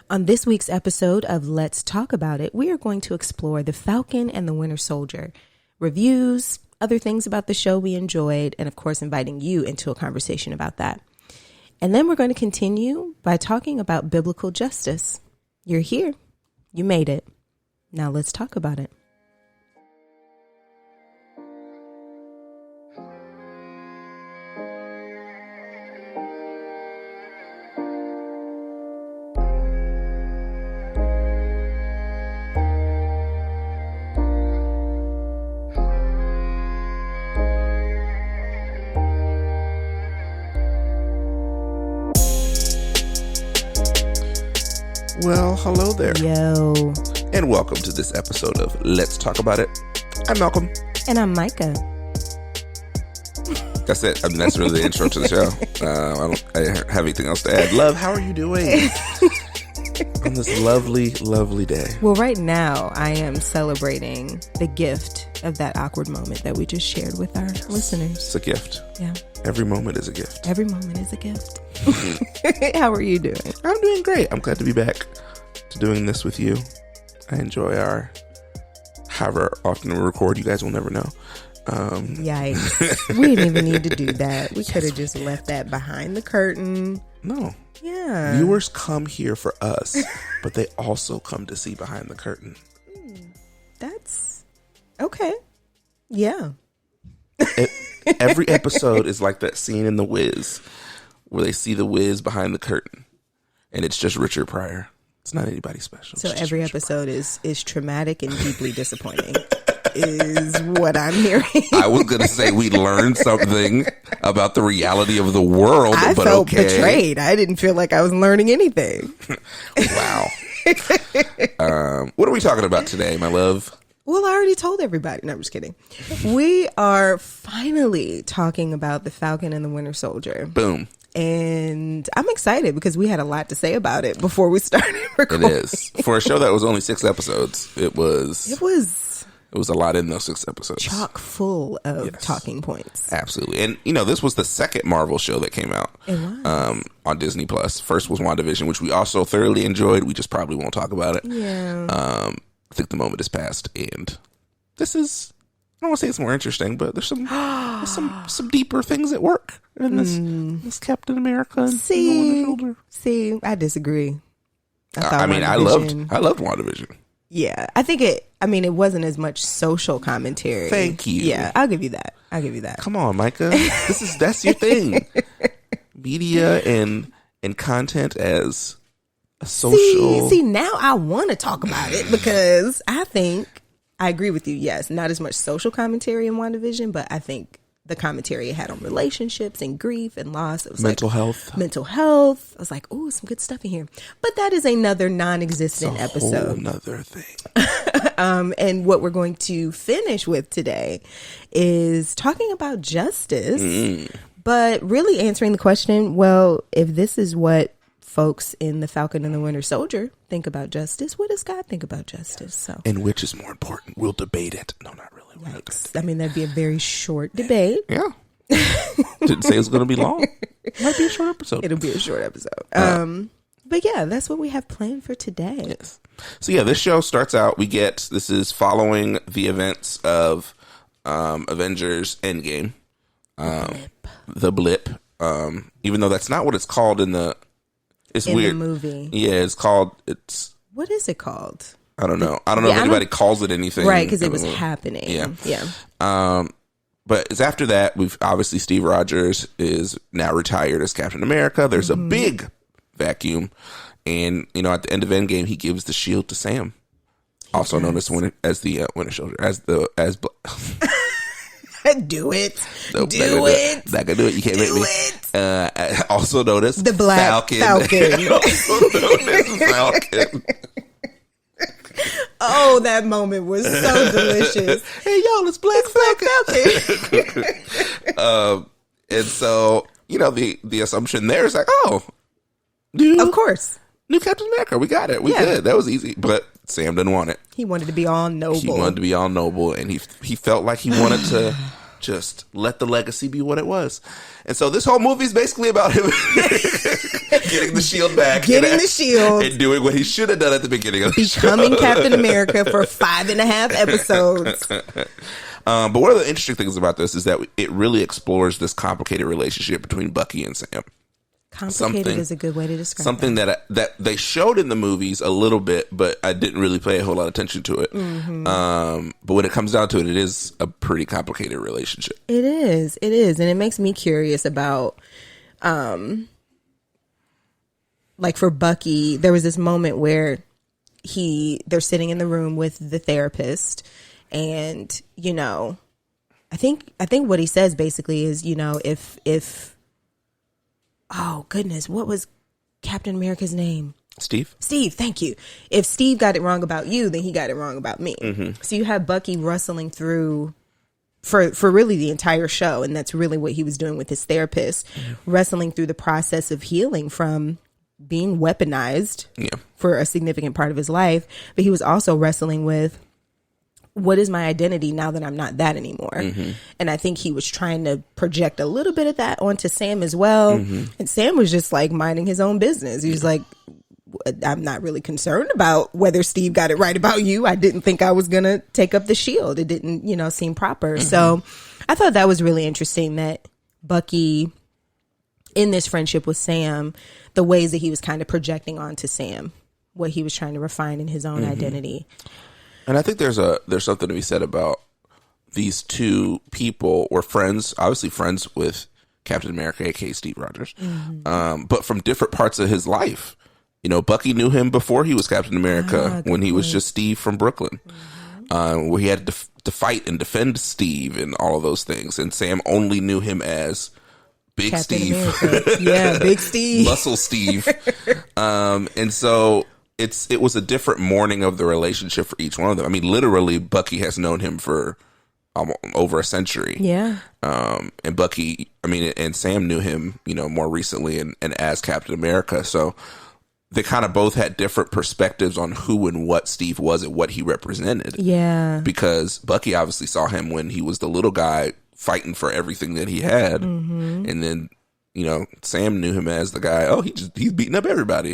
On this week's episode of Let's Talk About It, we are going to explore The Falcon and the Winter Soldier, reviews, other things about the show we enjoyed, and of course inviting you into a conversation about that. And then we're going to continue by talking about biblical justice. You're here. You made it. Now let's talk about it. Well, hello there. Yo. And welcome to this episode of Let's Talk About It. I'm Malcolm. And I'm Micah. That's it. I mean, that's really the intro to the show. I don't have anything else to add. Love, how are you doing on this lovely, lovely day? Well, right now, I am celebrating the gift of that awkward moment that we just shared with our listeners. It's a gift. Yeah. Every moment is a gift. Every moment is a gift. How are you doing? I'm doing great. I'm glad to be back to doing this with you. I enjoy however often we record. You guys will never know. Yikes. We didn't even need to do that. We could have just left that behind the curtain. No. Yeah. Viewers come here for us, but they also come to see behind the curtain. That's okay. Yeah. Every episode is like that scene in The Wiz where they see the Wiz behind the curtain and it's just Richard Pryor. It's not anybody special. So every episode is traumatic and deeply disappointing is what I'm hearing. I was going to say we learned something about the reality of the world. I but felt okay. betrayed. I didn't feel like I was learning anything. Wow. What are we talking about today, my love? Well, I already told everybody. No, I'm just kidding. We are finally talking about The Falcon and the Winter Soldier. Boom. And I'm excited because we had a lot to say about it before we started recording. It is. For a show that was only 6 episodes, it was a lot in those 6 episodes. Chock full of talking points. Absolutely. And, this was the second Marvel show that came out. It was. On Disney+. First was WandaVision, which we also thoroughly enjoyed. We just probably won't talk about it. Yeah. I think the moment is past, and this is, I don't want to say it's more interesting, but there's some deeper things at work in this Captain America and the Winter Soldier. See, I disagree. I loved WandaVision. Yeah, I think it wasn't as much social commentary. Thank you. Yeah, I'll give you that. Come on, Micah. That's your thing. Media and content as a social. See, now I want to talk about it because I think I agree with you. Yes, not as much social commentary in WandaVision, but I think the commentary it had on relationships and grief and loss. It was mental health. I was like, ooh, some good stuff in here. But that is another non-existent episode. Whole another thing. And what we're going to finish with today is talking about justice, but really answering the question, well, if this is what folks in The Falcon and the Winter Soldier think about justice, what does God think about justice? So, and which is more important? We'll debate it. No, not really. That'd be a very short debate. Yeah. Didn't say it's going to be long. It might be a short episode. It'll be a short episode. But yeah, that's what we have planned for today. Yes. So yeah, this show starts out, this is following the events of Avengers Endgame. The blip. Even though that's not what it's called in weird. The movie. Yeah, what is it called? I don't know. I don't know if anybody calls it anything. Right, because it was happening. Yeah. But it's after that, obviously Steve Rogers is now retired as Captain America. There's a big vacuum. And, at the end of Endgame, he gives the shield to Sam. Also known as the Winter Soldier. Do it. Nope, do it. Not gonna do it. You can't make me. Also known as the Black Falcon. Also known as Falcon. Oh, that moment was so delicious. Hey, y'all, it's Black Falcon. And so, the assumption there is like, of course. New Captain America. We got it. We good. That was easy. But Sam didn't want it. He wanted to be all noble. And he felt like he wanted to just let the legacy be what it was. And so this whole movie is basically about him getting the shield back. Getting the shield. And doing what he should have done at the beginning of the Becoming show. Captain America for 5.5 episodes. But one of the interesting things about this is that it really explores this complicated relationship between Bucky and Sam. Complicated is a good way to describe something that they showed in the movies a little bit, but I didn't really pay a whole lot of attention to it. But when it comes down to it, it is a pretty complicated relationship. It is, and it makes me curious about, like for Bucky, there was this moment where they're sitting in the room with the therapist, and I think what he says basically is, if oh goodness, what was Captain America's name? Steve, thank you. If Steve got it wrong about you, then he got it wrong about me. So you have Bucky wrestling through for really the entire show, and that's really what he was doing with his therapist, wrestling through the process of healing from being weaponized for a significant part of his life. But he was also wrestling with, what is my identity now that I'm not that anymore? And I think he was trying to project a little bit of that onto Sam as well. And Sam was just like minding his own business. He was like, I'm not really concerned about whether Steve got it right about you. I didn't think I was going to take up the shield. It didn't, seem proper. So I thought that was really interesting that Bucky, in this friendship with Sam, the ways that he was kind of projecting onto Sam, what he was trying to refine in his own identity. And I think there's something to be said about these two people were friends, obviously friends with Captain America, aka Steve Rogers, but from different parts of his life. Bucky knew him before he was Captain America, when he was just Steve from Brooklyn, where he had to fight and defend Steve and all of those things. And Sam only knew him as Big Captain Steve. America. Yeah, Big Steve. Muscle Steve. And so it was a different morning of the relationship for each one of them. I mean, literally, Bucky has known him for over a century. Yeah. And Bucky, and Sam knew him, more recently and as Captain America. So they kind of both had different perspectives on who and what Steve was and what he represented. Yeah. Because Bucky obviously saw him when he was the little guy fighting for everything that he had. And then, Sam knew him as the guy, he's beating up everybody.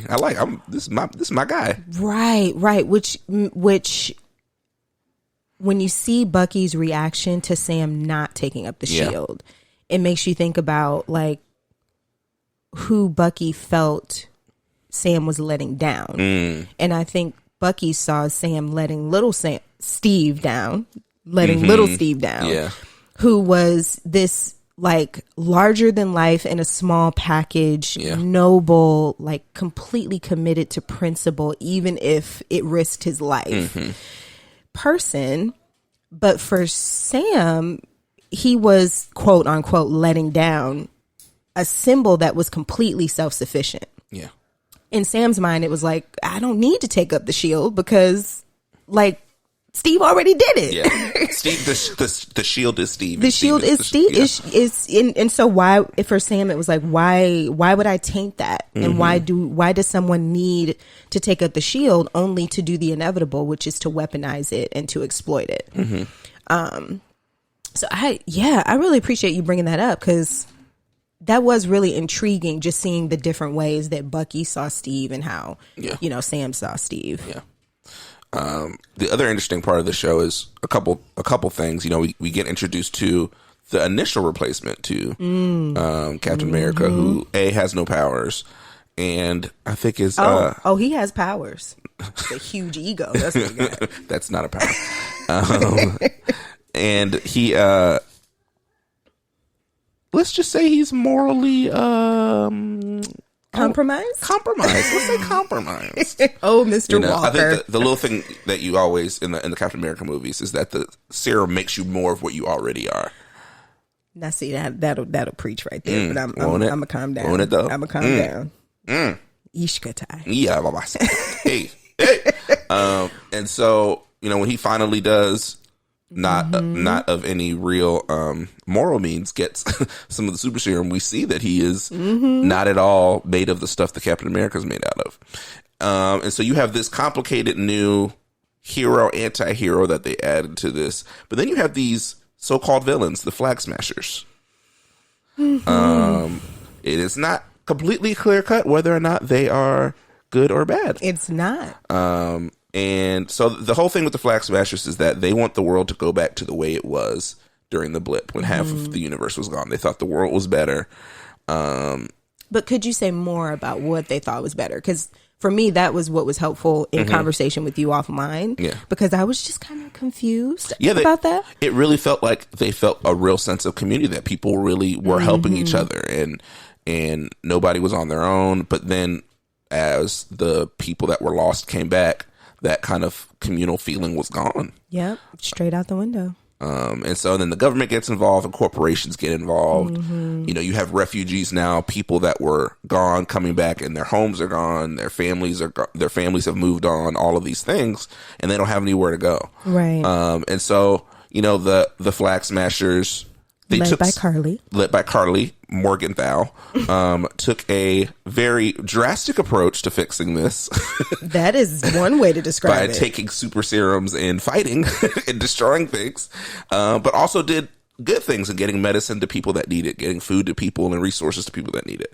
This is my guy. Right. Which when you see Bucky's reaction to Sam not taking up the shield, it makes you think about like who Bucky felt Sam was letting down. And I think Bucky saw Sam letting little Steve down, who was this like larger than life in a small package, noble, like completely committed to principle, even if it risked his life person. But for Sam, he was quote unquote letting down a symbol that was completely self-sufficient. Yeah. In Sam's mind, it was like, I don't need to take up the shield because like Steve already did it. Yeah. Steve, the shield is Steve. The shield is Steve. And so why, for Sam, it was like, why would I taint that? And why does someone need to take up the shield only to do the inevitable, which is to weaponize it and to exploit it? So I really appreciate you bringing that up, because that was really intriguing, just seeing the different ways that Bucky saw Steve and how, Sam saw Steve. Yeah. The other interesting part of the show is a couple things. We get introduced to the initial replacement to Captain America, who has no powers, and I think is he has powers. It's a huge ego. That's what he got. That's not a power. And he let's just say he's morally compromised. Let's say compromised. Oh, Mr. Walker. I think the little thing that you always in the Captain America movies is that the serum makes you more of what you already are. Now, see that'll preach right there. But I'm gonna calm down. Won't it though? I'm gonna calm down. Ishkatai. Yeah, hey. And so when he finally does. Not of any real moral means, gets some of the super serum, we see that he is not at all made of the stuff that Captain America is made out of. And so you have this complicated new hero, anti-hero that they added to this. But then you have these so-called villains, the Flag Smashers. It is not completely clear-cut whether or not they are good or bad. It's not. And so the whole thing with the Flag Smashers is that they want the world to go back to the way it was during the blip when half of the universe was gone. They thought the world was better. But could you say more about what they thought was better? Because for me, that was what was helpful in conversation with you offline. Yeah. Because I was just kind of confused Yeah, about that. It really felt like they felt a real sense of community, that people really were helping each other, and nobody was on their own. But then as the people that were lost came back, that kind of communal feeling was gone. Yep, straight out the window. And so then the government gets involved and corporations get involved. You know, you have refugees now, people that were gone coming back, and their homes are gone, their families have moved on, all of these things, and they don't have anywhere to go. Right. And so, you know, the Flag Smashers, led by Carly Morgenthau, took a very drastic approach to fixing this. That is one way to describe by it. taking super serums and fighting and destroying things, but also did good things and getting medicine to people that need it, getting food to people and resources to people that need it.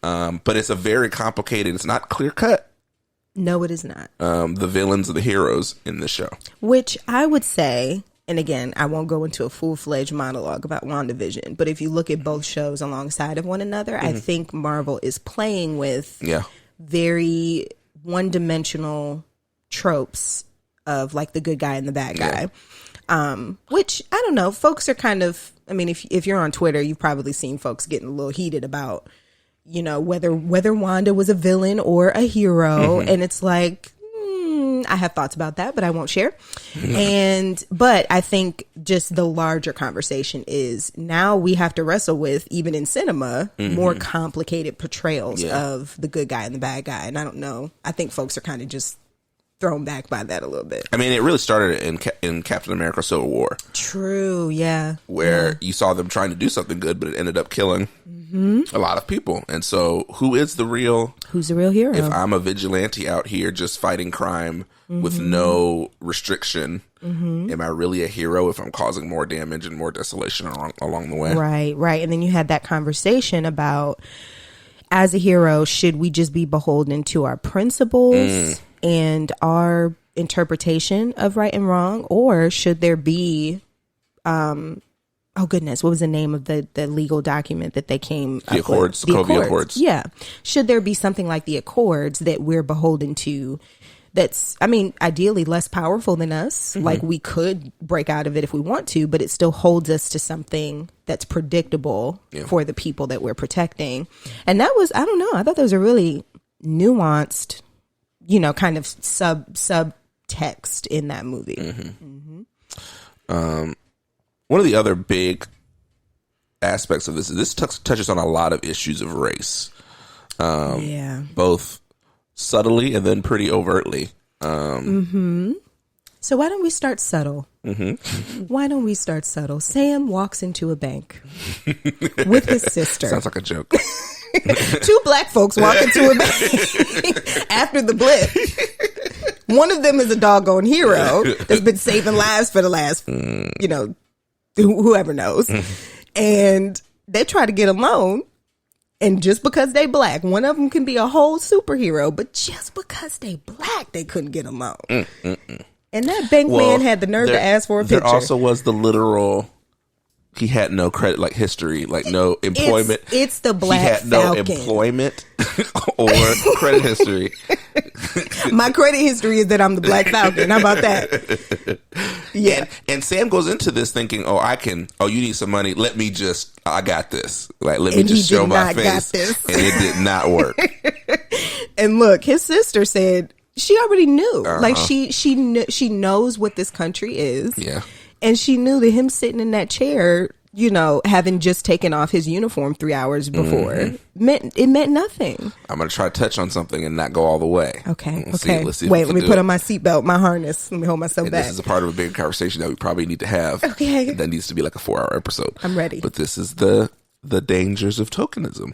But it's a very complicated, it's not clear cut. No, it is not. The villains and the heroes in this show. Which I would say, and again, I won't go into a full-fledged monologue about WandaVision, but if you look at both shows alongside of one another, I think Marvel is playing with very one-dimensional tropes of like the good guy and the bad guy. Which, I don't know, folks are kind of, I mean, if you're on Twitter, you've probably seen folks getting a little heated about, you know, whether Wanda was a villain or a hero. And it's like, I have thoughts about that, but I won't share. But I think just the larger conversation is now we have to wrestle with, even in cinema, more complicated portrayals of the good guy and the bad guy. And I don't know. I think folks are kind of just thrown back by that a little bit. I mean, it really started in Captain America Civil War. True, yeah. Where you saw them trying to do something good, but it ended up killing a lot of people. And so who's the real hero? If I'm a vigilante out here just fighting crime with no restriction, am I really a hero if I'm causing more damage and more desolation along the way? Right. And then you had that conversation about, as a hero, should we just be beholden to our principles and our interpretation of right and wrong, or should there be oh goodness, what was the name of the legal document that they came the up Accords, with? the Sokovia Accords. Yeah. Should there be something like the Accords that we're beholden to, that's, I mean, ideally less powerful than us? Like, we could break out of it if we want to, but it still holds us to something that's predictable for the people that we're protecting. And that was, I don't know, I thought that was a really nuanced, you know, kind of subtext in that movie. One of the other big aspects of this is this touches on a lot of issues of race. Both subtly and then pretty overtly. So why don't we start subtle? Why don't we start subtle? Sam walks into a bank with his sister. Sounds like a joke. Two black folks walk into a bank after the blip. One of them is a doggone hero that's been saving lives for the last, you know, whoever knows. And they try to get a loan. And just because they black, one of them can be a whole superhero, but just because they black, they couldn't get a loan. And that bank man had the nerve to ask for a picture. There also was the literal, he had no credit, like history, like no employment. It's the Black Falcon. He had no employment or credit history. My credit history is that I'm the Black Falcon. How about that? Yeah. And Sam goes into this thinking, you need some money. I got this. Like, let me just show my face. And it did not work. And look, his sister said she already knew. Like, she knows what this country is. Yeah. And she knew that him sitting in that chair, you know, having just taken off his uniform 3 hours before, meant nothing. I'm going to try to touch on something and not go all the way. Okay. Let's see Wait, let me put on my seatbelt, my harness. Let me hold myself back. This is a part of a bigger conversation that we probably need to have. Okay. That needs to be like a 4-hour episode. I'm ready. But this is the dangers of tokenism.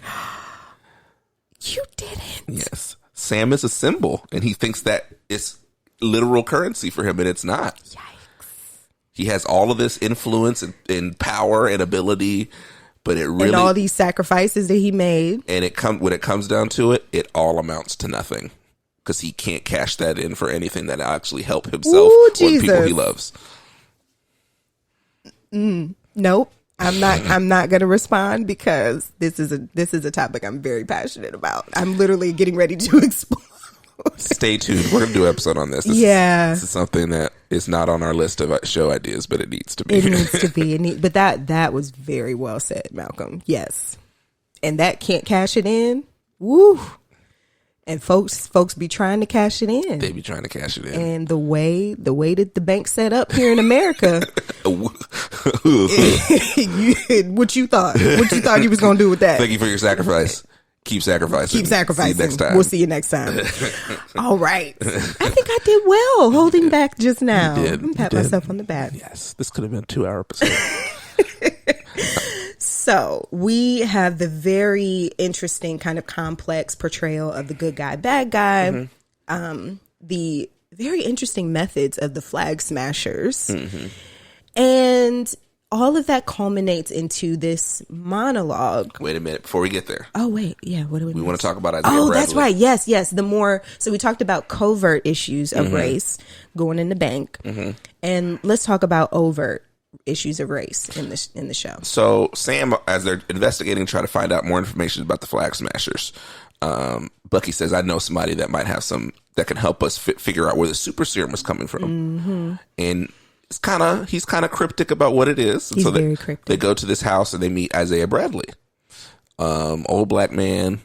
You didn't. Yes. Sam is a symbol, and he thinks that it's literal currency for him, and it's not. Yikes. He has all of this influence and power and ability, but it really, and all these sacrifices that he made, and when it comes down to it, it all amounts to nothing because he can't cash that in for anything that actually help himself or the people he loves. Nope. I'm not going to respond because this is a topic I'm very passionate about. I'm literally getting ready to explore. Stay tuned. We're going to do an episode on this. This is something that is not on our list of show ideas, but it needs to be. It needs to be. But that was very well said, Malcolm. Yes. And that can't cash it in. Woo. And folks be trying to cash it in. They be trying to cash it in. And the way that the bank's set up here in America. What you thought? What you thought you was going to do with that? Thank you for your sacrifice. Keep sacrificing. Keep sacrificing. See you next time. We'll see you next time. All right. I think I did well holding back just now. You did. I'm pat myself on the back. Yes. This could have been a 2-hour episode. So we have the very interesting kind of complex portrayal of the good guy, bad guy. The very interesting methods of the flag smashers. And all of that culminates into this monologue. Wait a minute before we get there. Oh, wait. Yeah. What do we want to talk about Isaiah Bradley. That's right. Yes. So we talked about covert issues of race going in the bank. And let's talk about overt issues of race in the show. So Sam, as they're investigating, try to find out more information about the flag smashers. Bucky says, I know somebody that might have some that can help us figure out where the super serum is coming from. And he's kind of cryptic about what it is. And he's very cryptic. They go to this house and they meet Isaiah Bradley. Old black man,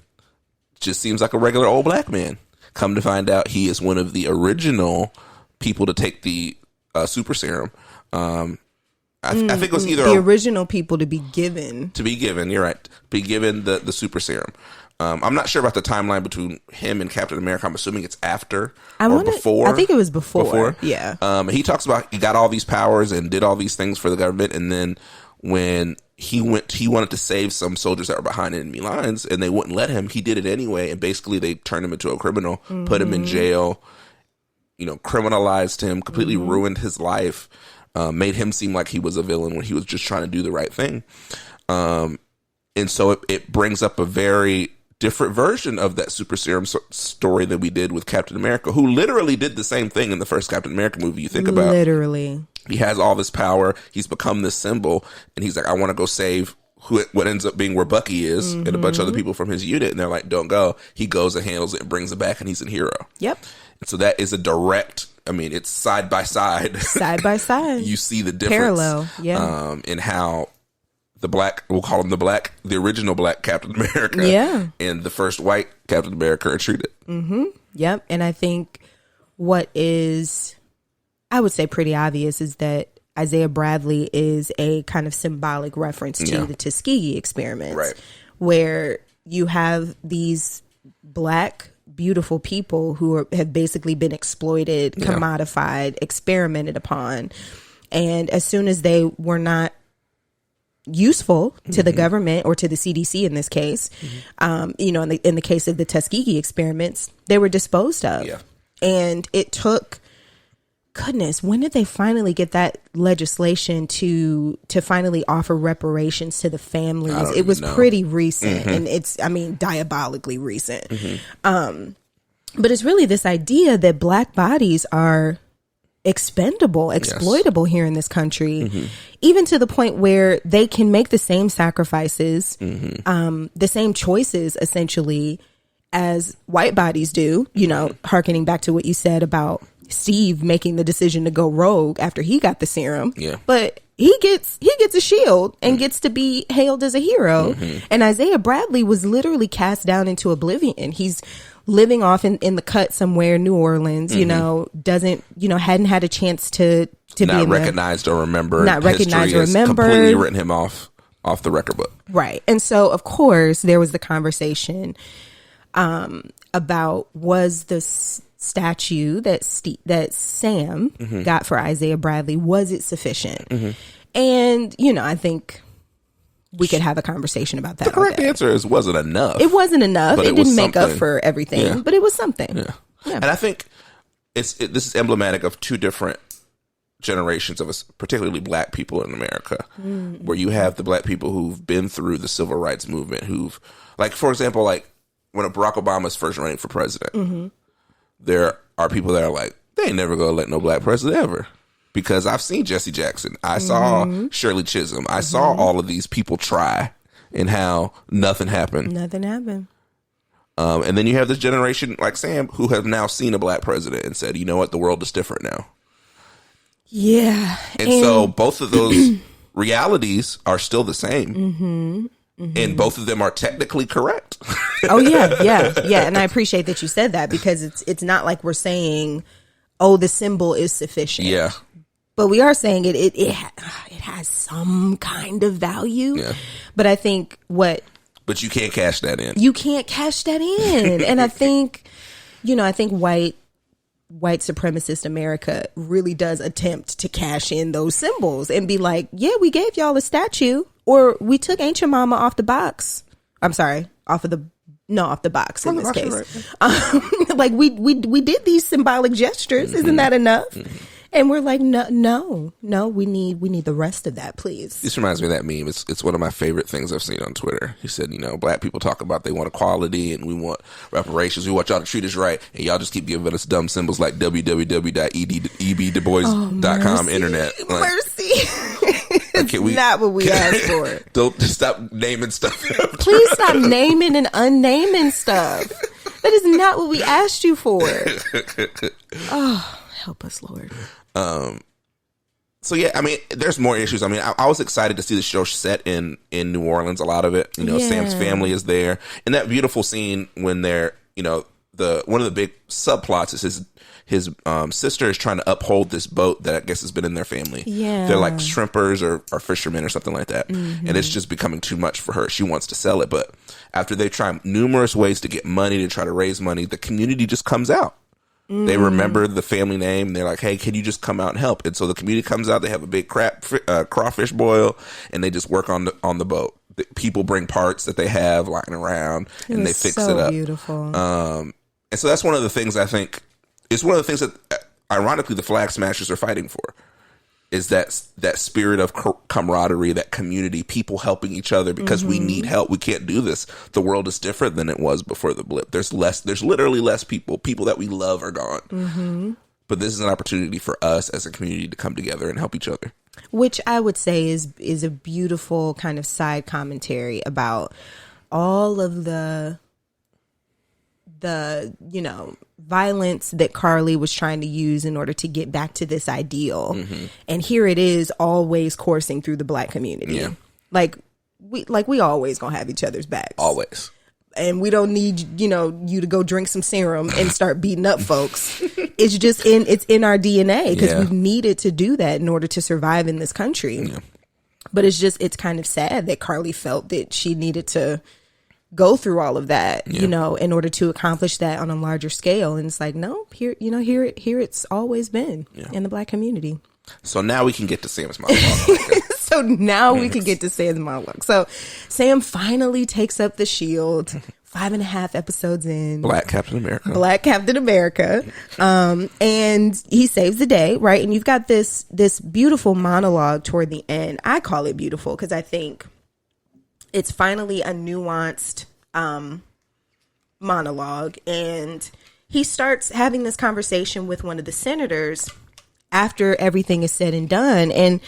just seems like a regular old black man. Come to find out, he is one of the original people to take the super serum. I think it was either the original people to be given. You're right. Be given the super serum. I'm not sure about the timeline between him and Captain America. I'm assuming it's after or before. I think it was before. Yeah. He talks about he got all these powers and did all these things for the government, and then when he wanted to save some soldiers that were behind enemy lines, and they wouldn't let him. He did it anyway, and basically they turned him into a criminal, put him in jail, criminalized him, completely ruined his life. Made him seem like he was a villain when he was just trying to do the right thing. And so it brings up a very different version of that super serum story that we did with Captain America, who literally did the same thing in the first Captain America movie. You think about literally. He has all this power. He's become this symbol. And he's like, I want to go save what ends up being where Bucky is and a bunch of other people from his unit. And they're like, don't go. He goes and handles it and brings it back, and he's a hero. Yep. And so that is a direct... it's side by side. Side by side. You see the difference. Parallel, yeah. In how we'll call him the original black Captain America. And the first white Captain America are treated. Yep. And I think what is, I would say, pretty obvious is that Isaiah Bradley is a kind of symbolic reference to the Tuskegee experiments. Right. Where you have these black beautiful people who have basically been exploited, commodified, experimented upon. And as soon as they were not useful to the government or to the CDC in this case, in the case of the Tuskegee experiments, they were disposed of. Yeah. And it took, goodness, when did they finally get that legislation to finally offer reparations to the families? It was pretty recent, and it's, diabolically recent. But it's really this idea that black bodies are expendable, exploitable here in this country, even to the point where they can make the same sacrifices, the same choices, essentially, as white bodies do, hearkening back to what you said about Steve making the decision to go rogue after he got the serum. Yeah. But he gets a shield and gets to be hailed as a hero. And Isaiah Bradley was literally cast down into oblivion. He's living off in the cut somewhere, New Orleans, hadn't had a chance to not be recognized or remembered. Not recognized or remembered. Completely written him off the record book. Right. And so, of course, there was the conversation about was the statue that Sam got for Isaiah Bradley, was it sufficient? And, I think we could have a conversation about that. The correct answer is wasn't enough. It wasn't enough. It didn't make up for everything, but it was something. Yeah. And I think this is emblematic of two different generations of us, particularly black people in America, where you have the black people who've been through the civil rights movement, who've, like, for example, like when Barack Obama's first running for president, there are people that are like, they ain't never gonna let no black president ever. Because I've seen Jesse Jackson. I saw Shirley Chisholm. I saw all of these people try and how nothing happened. Nothing happened. And then you have this generation like Sam who have now seen a black president and said, you know what, the world is different now. Yeah. And so both of those realities are still the same. And both of them are technically correct. Oh, yeah. And I appreciate that you said that, because it's not like we're saying, oh, the symbol is sufficient. Yeah. But we are saying it has some kind of value. Yeah. But I think But you can't cash that in. You can't cash that in. And I think, white supremacist America really does attempt to cash in those symbols and be like, yeah, we gave y'all a statue, or we took Ain't Your Mama off the box. I'm sorry, off the box in this case. Right. Like we did these symbolic gestures. Isn't that enough? And we're like, no, we need the rest of that, please. This reminds me of that meme. It's one of my favorite things I've seen on Twitter. He said, black people talk about they want equality and we want reparations. We want y'all to treat us right. And y'all just keep giving us dumb symbols like www.ebdubois.com internet. Like, mercy. Not what we asked for. Don't just stop naming stuff. Please stop naming and unnaming stuff. That is not what we asked you for. Oh, help us, Lord. So yeah, I mean, there's more issues. I mean, I was excited to see the show set in New Orleans. A lot of it, Sam's family is there, and that beautiful scene when they're, one of the big subplots is his sister is trying to uphold this boat that I guess has been in their family. Yeah, they're like shrimpers or fishermen or something like that, and it's just becoming too much for her. She wants to sell it, but after they try numerous ways to get money to try to raise money, the community just comes out. They remember the family name. And they're like, hey, can you just come out and help? And so the community comes out. They have a big crawfish boil, and they just work on the boat. The people bring parts that they have lying around, and they fix it up. Beautiful. And so that's one of the things I think is one of the things that, ironically, the Flag Smashers are fighting for. Is that spirit of camaraderie, that community, people helping each other because we need help. We can't do this. The world is different than it was before the blip. There's literally less people. People that we love are gone. But this is an opportunity for us as a community to come together and help each other. Which I would say is a beautiful kind of side commentary about all of the violence that Carly was trying to use in order to get back to this ideal. And here it is, always coursing through the black community. Yeah. Like we always gonna have each other's backs. Always. And we don't need, you to go drink some serum and start beating up folks. It's just it's in our DNA, because we've needed to do that in order to survive in this country. Yeah. But it's kind of sad that Carly felt that she needed to go through all of that, in order to accomplish that on a larger scale. And it's like, no, here it's always been in the black community. So now we can get to Sam's monologue. So Sam finally takes up the shield, 5.5 episodes in. Black Captain America. And he saves the day, right? And you've got this beautiful monologue toward the end. I call it beautiful because I think it's finally a nuanced monologue. And he starts having this conversation with one of the senators after everything is said and done. And,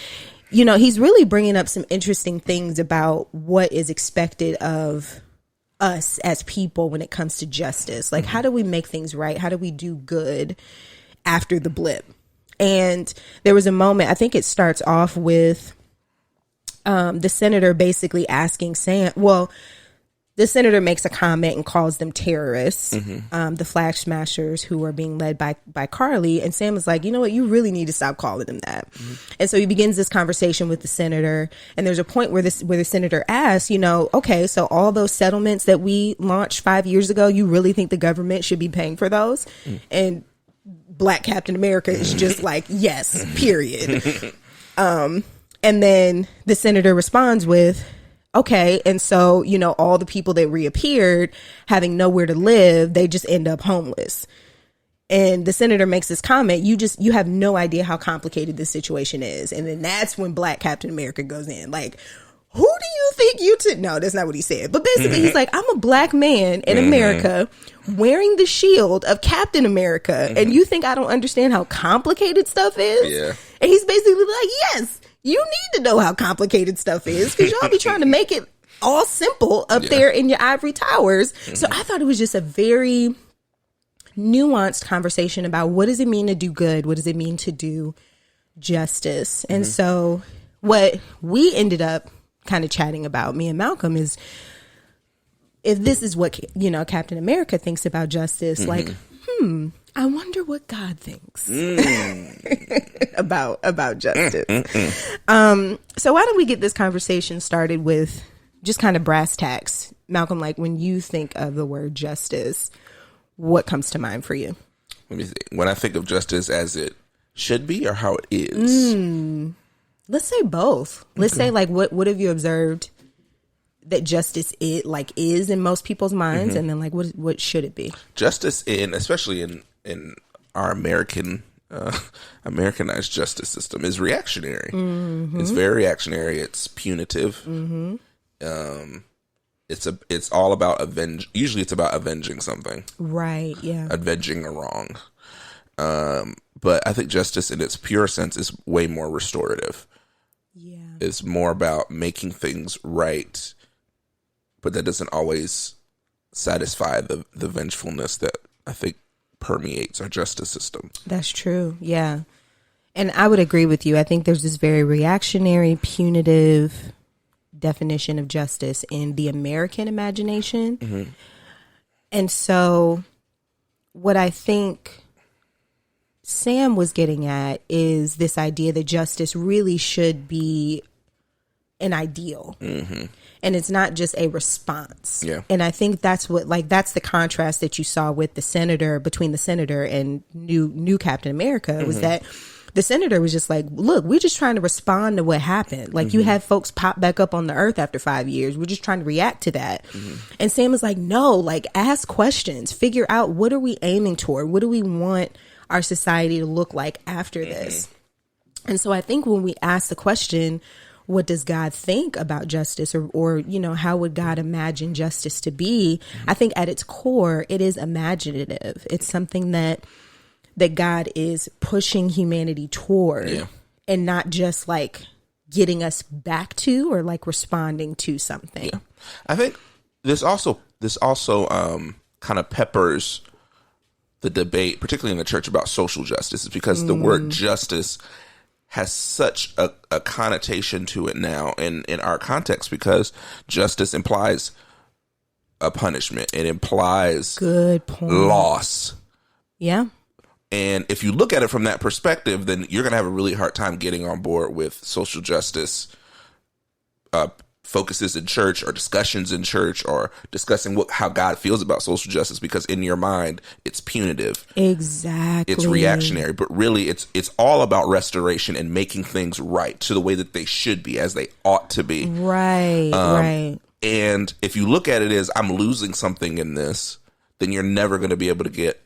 he's really bringing up some interesting things about what is expected of us as people when it comes to justice. Like, how do we make things right? How do we do good after the blip? And there was a moment, I think it starts off with the senator basically asking Sam, the senator makes a comment and calls them terrorists, the Flag Smashers, who are being led by Carly. And Sam is like, you know what, you really need to stop calling them that. And so he begins this conversation with the senator. And there's a point where the senator asks, okay, so all those settlements that we launched 5 years ago, you really think the government should be paying for those? And Black Captain America is just like, yes, period. And then the senator responds with, okay, and so, all the people that reappeared having nowhere to live, they just end up homeless. and the senator makes this comment, you have no idea how complicated this situation is. And then that's when Black Captain America goes in. Like, who do you think no, that's not what he said. But basically, he's like, I'm a Black man in America wearing the shield of Captain America. And you think I don't understand how complicated stuff is? Yeah. And he's basically like, yes, you need to know how complicated stuff is, because y'all be trying to make it all simple up there in your ivory towers. So I thought it was just a very nuanced conversation about what does it mean to do good? What does it mean to do justice? And so what we ended up kind of chatting about, me and Malcolm, is if this is what, Captain America thinks about justice, like, I wonder what God thinks about justice. So why don't we get this conversation started with just kind of brass tacks. Malcolm, like, when you think of the word justice, what comes to mind for you? Let me see. When I think of justice as it should be or how it is? Let's say both. Let's say, like, what have you observed that justice is in most people's minds, and then, like, what should it be? Justice especially in our Americanized justice system is reactionary. It's very reactionary. It's punitive. It's all about usually it's about avenging something. Right, yeah. Avenging a wrong. But I think justice in its pure sense is way more restorative. Yeah. It's more about making things right, but that doesn't always satisfy the vengefulness that I think permeates our justice system. That's true, yeah. And I would agree with you. I think there's this very reactionary, punitive definition of justice in the American imagination. And so what I think Sam was getting at is this idea that justice really should be an ideal. And it's not just a response. Yeah. And I think that's that's the contrast that you saw with between the senator and new Captain America, was that the senator was just like, look, we're just trying to respond to what happened. Like, you had folks pop back up on the earth after 5 years. We're just trying to react to that. And Sam was like, no, like, ask questions, figure out, what are we aiming toward? What do we want our society to look like after this? And so I think when we ask the question, what does God think about justice, or how would God imagine justice to be? I think at its core, it is imaginative. It's something that God is pushing humanity toward, and not just like getting us back to or like responding to something. Yeah. I think this also kind of peppers the debate, particularly in the church, about social justice, is because the word justice has such a connotation to it now in our context, because justice implies a punishment. It implies good point. Loss. Yeah. And if you look at it from that perspective, then you're going to have a really hard time getting on board with social justice focuses in church, or discussions in church, or discussing how God feels about social justice, because in your mind it's punitive. Exactly. It's reactionary, but really it's all about restoration and making things right to the way that they should be, as they ought to be. Right. Right. And if you look at it as, I'm losing something in this, then you're never going to be able to get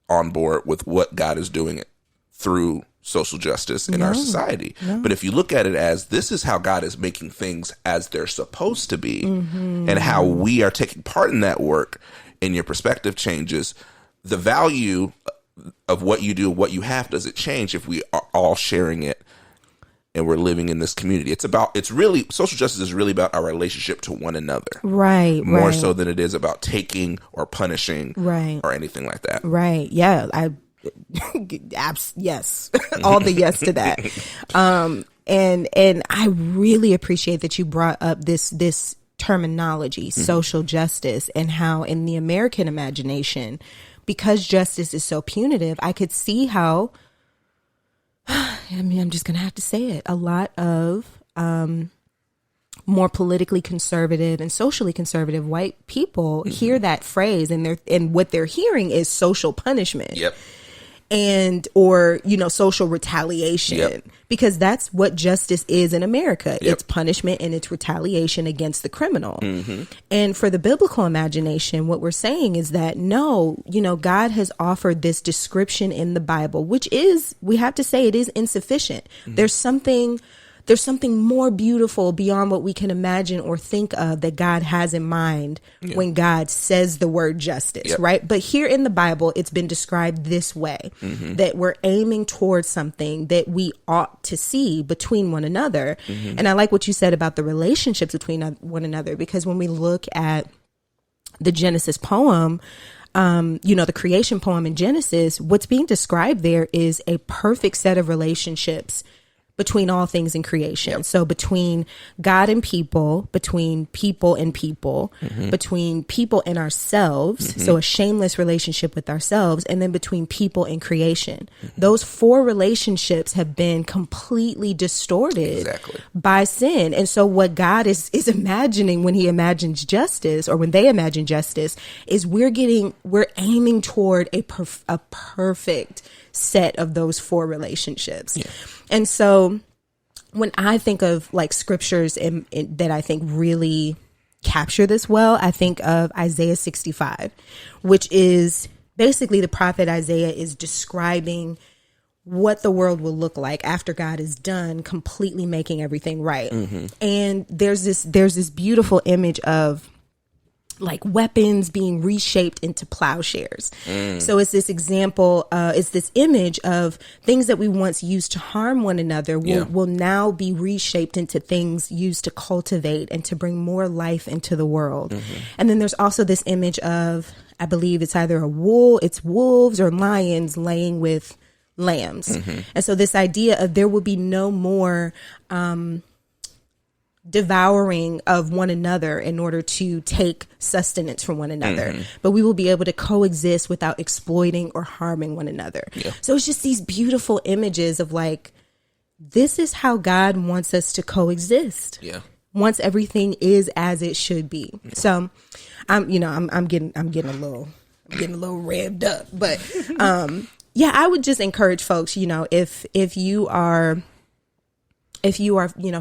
on board with what God is doing through social justice in our society. But if you look at it as, this is how God is making things as they're supposed to be, and how we are taking part in that work, and your perspective changes, the value of what you do, what you have, doesn't change if we are all sharing it and we're living in this community. Social justice is really about our relationship to one another. Right. More so than it is about taking or punishing, or anything like that. Right. Yeah. Yes. All the yes to that. And I really appreciate that you brought up this terminology, social justice, and how in the American imagination, because justice is so punitive, I could see how, I'm just going to have to say it, a lot of more politically conservative and socially conservative white people hear that phrase, and what they're hearing is social punishment. Yep. or, social retaliation. Yep. Because that's what justice is in America. Yep. It's punishment and it's retaliation against the criminal. Mm-hmm. And for the biblical imagination, what we're saying is that no, God has offered this description in the Bible, which is, we have to say, it is insufficient. Mm-hmm. There's something more beautiful beyond what we can imagine or think of that God has in mind when God says the word justice, right? But here in the Bible, it's been described this way, that we're aiming towards something that we ought to see between one another. Mm-hmm. And I like what you said about the relationships between one another, because when we look at the Genesis poem, the creation poem in Genesis, what's being described there is a perfect set of relationships between all things in creation. Yep. So between God and people, between people and people, between people and ourselves. So a shameless relationship with ourselves, and then between people and creation. Those four relationships have been completely distorted by sin. And so what God is imagining when he imagines justice, or when they imagine justice, is we're aiming toward a perfect set of those four relationships. Yeah. And so when I think of like scriptures that I think really capture this well, I think of Isaiah 65, which is basically the prophet Isaiah is describing what the world will look like after God is done completely making everything right. Mm-hmm. And there's this beautiful image of like weapons being reshaped into plowshares. So it's this example, it's this image of things that we once used to harm one another will now be reshaped into things used to cultivate and to bring more life into the world. And then there's also this image of, I believe it's either it's wolves or lions laying with lambs. And so this idea of there will be no more, devouring of one another in order to take sustenance from one another, but we will be able to coexist without exploiting or harming one another. So it's just these beautiful images of like, this is how God wants us to coexist. Once everything is as it should be. So I'm getting a little revved up, but I would just encourage folks, if you are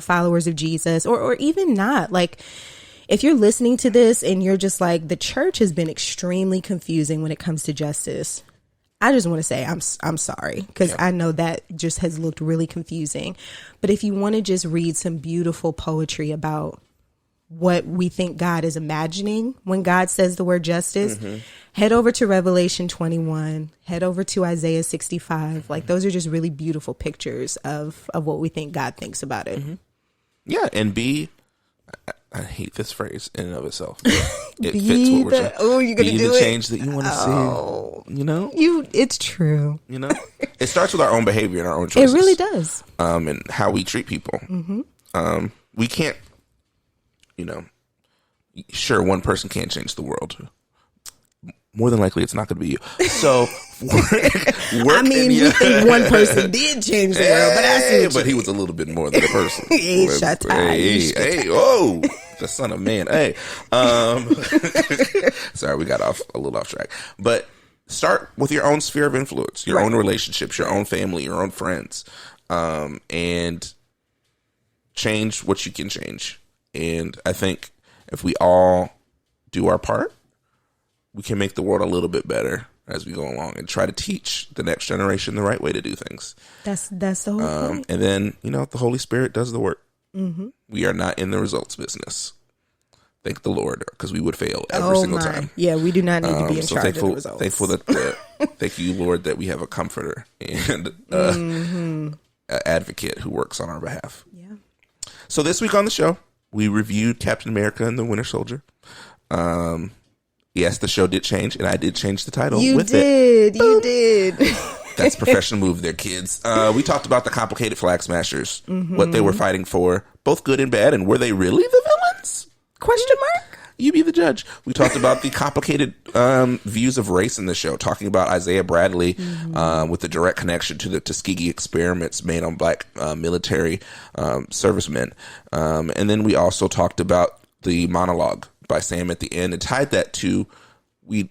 followers of Jesus, or even not, like if you're listening to this and you're just like, the church has been extremely confusing when it comes to justice, I just want to say I'm sorry, because I know that just has looked really confusing. But if you want to just read some beautiful poetry about what we think God is imagining when God says the word justice, head over to Revelation 21, head over to Isaiah 65. Like those are just really beautiful pictures of what we think God thinks about it. Yeah. And I hate this phrase in and of itself. It fits what we're saying. Oh, you're going to do the it? change that you want to see. It's true. It starts with our own behavior and our own choices. It really does. And how we treat people. We can't, sure, one person can't change the world. More than likely, it's not going to be you. So, we think one person did change the world, but I see but he was a little bit more than a person. Hey, the son of man. Hey, sorry, we got a little off track. But start with your own sphere of influence, your own relationships, your own family, your own friends, and change what you can change. And I think if we all do our part, we can make the world a little bit better as we go along and try to teach the next generation the right way to do things. That's the whole point. And then, the Holy Spirit does the work. We are not in the results business. Thank the Lord, because we would fail every single time. Yeah, we do not need to be in charge of the results. Thankful thank you, Lord, that we have a comforter and an advocate who works on our behalf. Yeah. So this week on the show, we reviewed Captain America and the Winter Soldier. Yes, the show did change, and I did change the title with it. You did. That's professional move there, kids. We talked about the complicated flag smashers, what they were fighting for, both good and bad, and were they really the villains? Question mark? You be the judge. We talked about the complicated views of race in the show, talking about Isaiah Bradley with the direct connection to the Tuskegee experiments made on black military servicemen. And then we also talked about the monologue by Sam at the end and tied that to we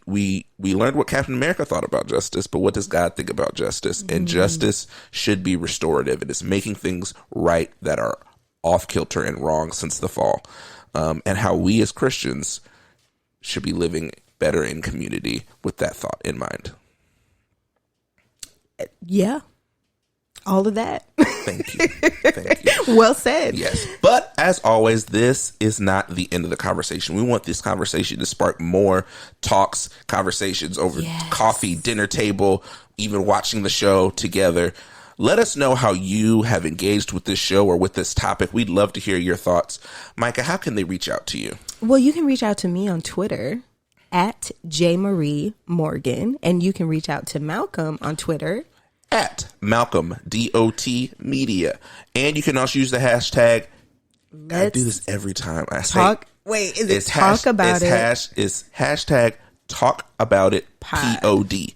learned what Captain America thought about justice, but what does God think about justice? And justice should be restorative. It is making things right that are off kilter and wrong since the fall, and how we as Christians should be living better in community with that thought in mind. Yeah. All of that. Thank you. Thank you. Well said. Yes. But as always, this is not the end of the conversation. We want this conversation to spark more talks, conversations over coffee, dinner table, even watching the show together. Let us know how you have engaged with this show or with this topic. We'd love to hear your thoughts. Micah, how can they reach out to you? Well, you can reach out to me on Twitter at jmarie.morgan, and you can reach out to Malcolm on Twitter at Malcolm DOT Media. And you can also use the hashtag. I do this every time I talk. say. Wait, is it talk about it? It's hashtag talk about it POD.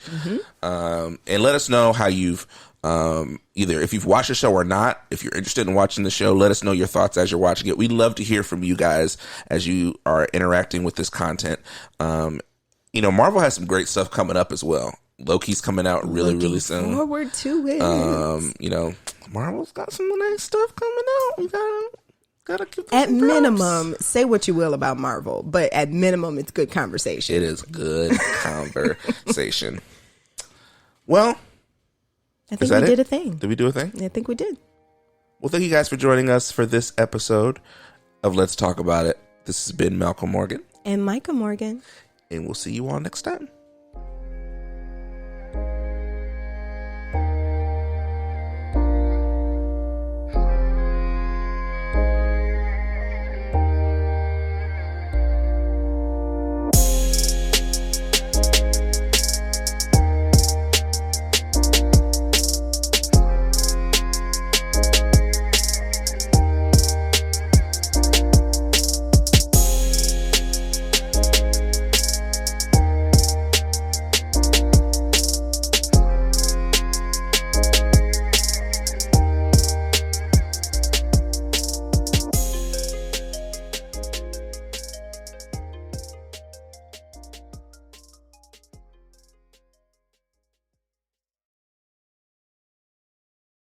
And let us know how you've either if you've watched the show or not. If you're interested in watching the show, let us know your thoughts as you're watching it. We'd love to hear from you guys as you are interacting with this content. Marvel has some great stuff coming up as well. Loki's coming out really soon. Forward to it. Marvel's got some nice stuff coming out. We gotta keep at minimum, say what you will about Marvel, but at minimum, it's good conversation. It is good conversation. Well, I think we did a thing. Did we do a thing? I think we did. Well, thank you guys for joining us for this episode of Let's Talk About It. This has been Malcolm Morgan and Micah Morgan, and we'll see you all next time.